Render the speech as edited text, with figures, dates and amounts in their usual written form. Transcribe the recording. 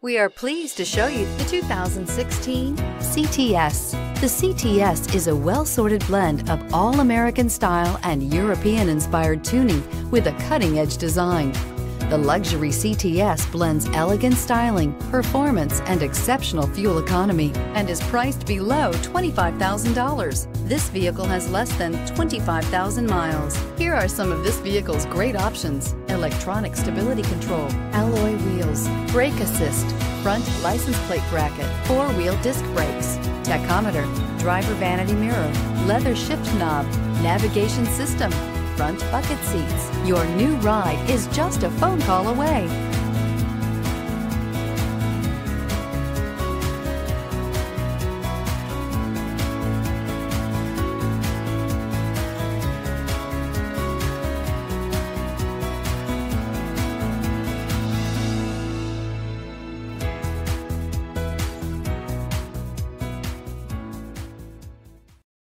We are pleased to show you the 2016 CTS. The CTS is a well-sorted blend of all-American style and European-inspired tuning with a cutting-edge design. The luxury CTS blends elegant styling, performance, and exceptional fuel economy and is priced below $25,000. This vehicle has less than 25,000 miles. Here are some of this vehicle's great options: electronic stability control, alloy wheels, brake assist, front license plate bracket, four-wheel disc brakes, tachometer, driver vanity mirror, leather shift knob, navigation system, front bucket seats. Your new ride is just a phone call away.